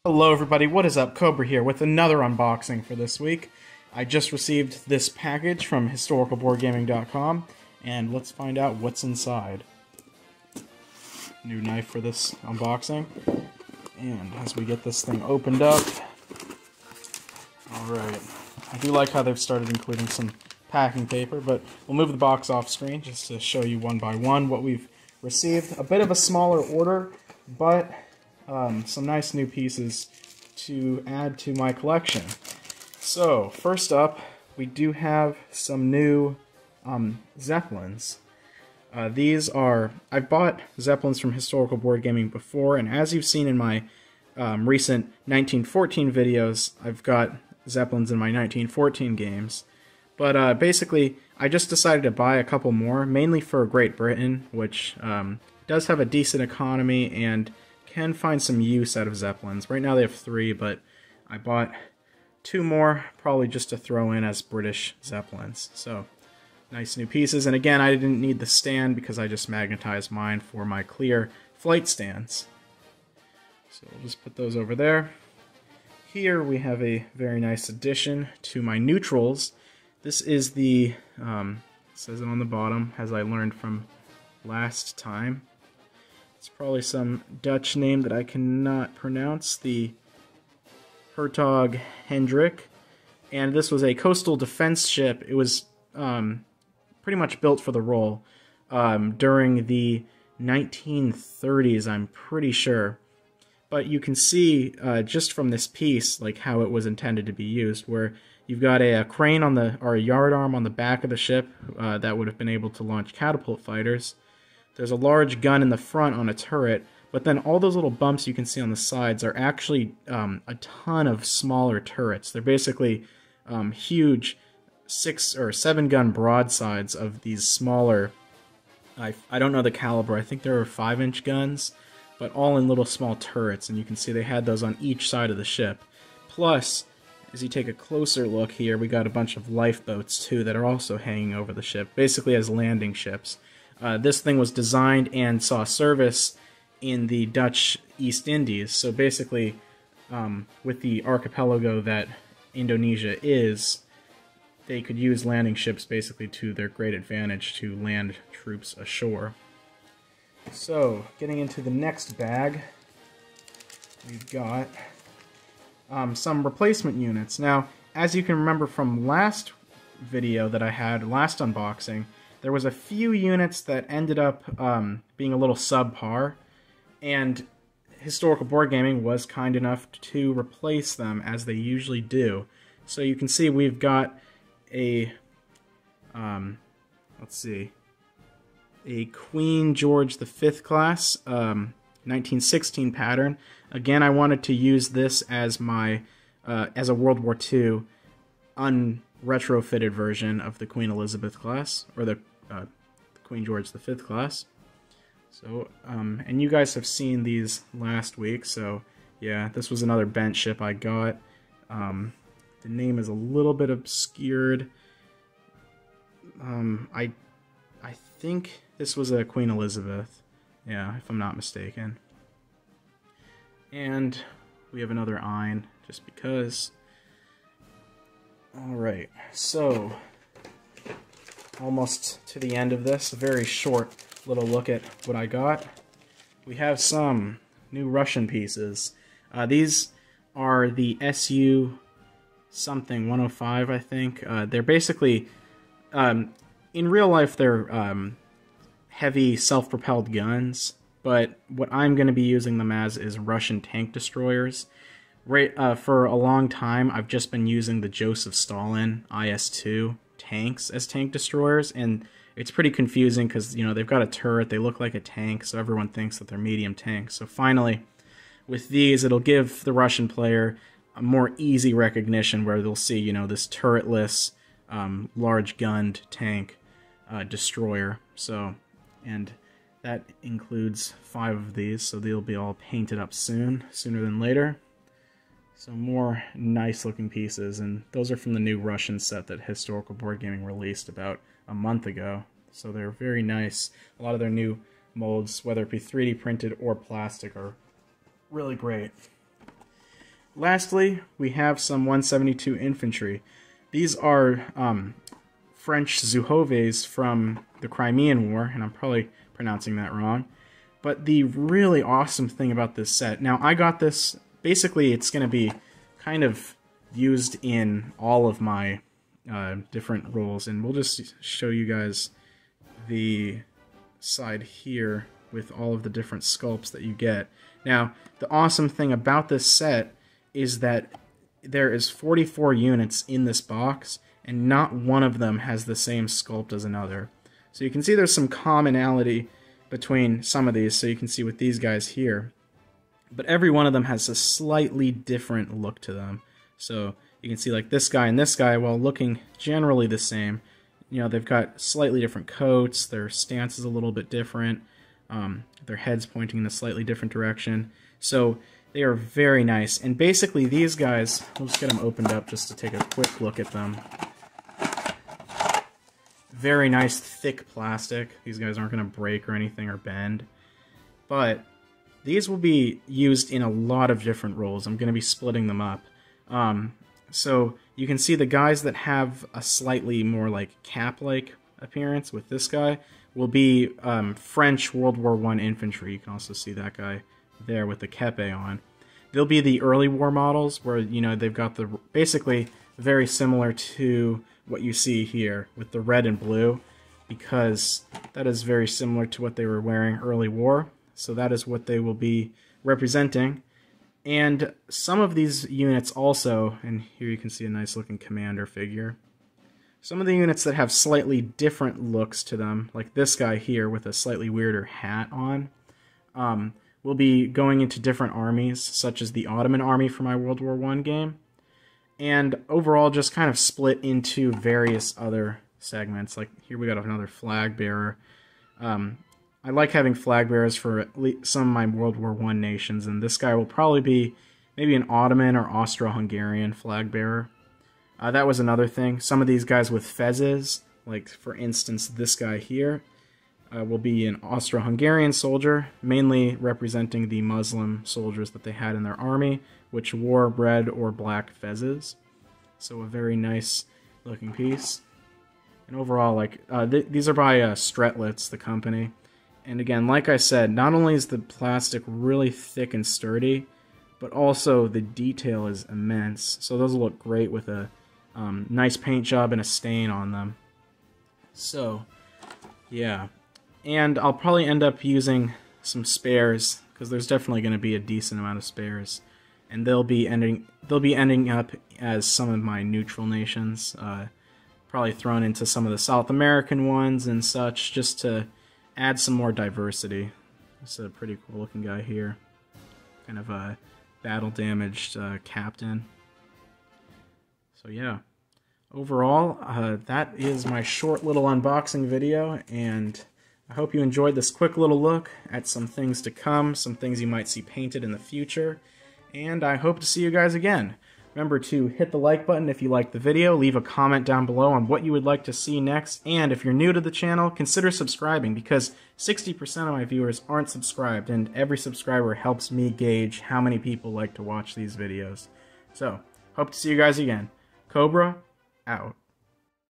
Hello everybody, what is up? Cobra here with another unboxing for this week. I just received this package from historicalboardgaming.com and let's find out what's inside. New knife for this unboxing. And as we get this thing opened up, alright, I do like how they've started including some packing paper, but we'll move the box off screen just to show you one by one what we've received. A bit of a smaller order, but some nice new pieces to add to my collection. So, first up, we do have some new Zeppelins. These are, I've bought Zeppelins from Historical Board Gaming before, and as you've seen in my recent 1914 videos, I've got Zeppelins in my 1914 games. But basically, I just decided to buy a couple more, mainly for Great Britain, which does have a decent economy and can find some use out of Zeppelins. Right now they have 3, but I bought 2 more, probably just to throw in as British Zeppelins. So, nice new pieces. And again, I didn't need the stand because I just magnetized mine for my clear flight stands. So we'll just put those over there. Here we have a very nice addition to my neutrals. This is the, it says it on the bottom, as I learned from last time. It's probably some Dutch name that I cannot pronounce, the Hertog Hendrick. And this was a coastal defense ship. It was pretty much built for the role during the 1930s, I'm pretty sure. But you can see just from this piece like how it was intended to be used, where you've got a crane on the, or a yardarm on the back of the ship that would have been able to launch catapult fighters. There's a large gun in the front on a turret, but then all those little bumps you can see on the sides are actually a ton of smaller turrets. They're basically huge 6 or 7 gun broadsides of these smaller, I don't know the caliber, I think there are 5-inch guns, but all in little small turrets, and you can see they had those on each side of the ship. Plus, as you take a closer look here, we got a bunch of lifeboats too that are also hanging over the ship, basically as landing ships. This thing was designed and saw service in the Dutch East Indies, so basically with the archipelago that Indonesia is, they could use landing ships basically to their great advantage to land troops ashore. So, getting into the next bag, we've got some replacement units. Now, as you can remember from last video that I had, last unboxing, there was a few units that ended up being a little subpar, and Historical Board Gaming was kind enough to replace them as they usually do. So you can see we've got a, let's see, a Queen George V class 1916 pattern. Again, I wanted to use this as my as a World War II unretrofitted version of the Queen Elizabeth class, or the Queen George V class. So, and you guys have seen these last week, so yeah, this was another bent ship I got. The name is a little bit obscured. I think this was a Queen Elizabeth, yeah, if I'm not mistaken. And we have another Ein, just because. Alright, so almost to the end of this, a very short little look at what I got. We have some new Russian pieces. These are the SU something 105, I think. They're basically, in real life, they're heavy self-propelled guns, but what I'm going to be using them as is Russian tank destroyers. For a long time, I've just been using the Joseph Stalin IS-2 tanks as tank destroyers, and it's pretty confusing because, you know, they've got a turret, they look like a tank, so everyone thinks that they're medium tanks. So finally, with these, it'll give the Russian player a more easy recognition where they'll see, you know, this turretless, large-gunned tank destroyer. So, and that includes 5 of these, so they'll be all painted up sooner than later. So more nice-looking pieces, and those are from the new Russian set that Historical Board Gaming released about a month ago. So they're very nice. A lot of their new molds, whether it be 3D printed or plastic, are really great. lastly, we have some 172 infantry. These are French Zuhoves from the Crimean War, and I'm probably pronouncing that wrong. But the really awesome thing about this set, now I got this, basically it's going to be kind of used in all of my different roles, and we'll just show you guys the side here with all of the different sculpts that you get. Now, the awesome thing about this set is that there is 44 units in this box, and not one of them has the same sculpt as another. So you can see there's some commonality between some of these, so you can see with these guys here. But every one of them has a slightly different look to them. So you can see like this guy and this guy, while looking generally the same, you know, they've got slightly different coats, their stance is a little bit different, their head's pointing in a slightly different direction. So they are very nice. And basically these guys, we'll just get them opened up just to take a quick look at them. Very nice thick plastic. These guys aren't going to break or anything or bend. But these will be used in a lot of different roles. I'm going to be splitting them up. So you can see the guys that have a slightly more like cap-like appearance with this guy will be French World War I infantry. You can also see that guy there with the kepe on. They'll be the early war models where, you know, they've got the basically very similar to what you see here with the red and blue, because that is very similar to what they were wearing early war. So that is what they will be representing. And some of these units also, and here you can see a nice looking commander figure, some of the units that have slightly different looks to them, like this guy here with a slightly weirder hat on, will be going into different armies, such as the Ottoman army for my World War I game, and overall just kind of split into various other segments. Like here we got another flag bearer. I like having flag bearers for at least some of my World War I nations, and this guy will probably be maybe an Ottoman or Austro-Hungarian flag bearer. That was another thing. Some of these guys with fezzes, like for instance this guy here, will be an Austro-Hungarian soldier, mainly representing the Muslim soldiers that they had in their army, which wore red or black fezzes. So a very nice looking piece. And overall, like these are by Stretlitz, the company. And again, like I said, not only is the plastic really thick and sturdy, but also the detail is immense. So those will look great with a nice paint job and a stain on them. So, yeah. And I'll probably end up using some spares, because there's definitely going to be a decent amount of spares. And they'll be ending up as some of my neutral nations. Probably thrown into some of the South American ones and such, just to add some more diversity. This is a pretty cool looking guy here. Kind of a battle damaged captain. So yeah. Overall, that is my short little unboxing video, and I hope you enjoyed this quick little look at some things to come, some things you might see painted in the future, and I hope to see you guys again. Remember to hit the like button if you liked the video, leave a comment down below on what you would like to see next, and if you're new to the channel, consider subscribing, because 60% of my viewers aren't subscribed, and every subscriber helps me gauge how many people like to watch these videos. So, hope to see you guys again. Cobra, out.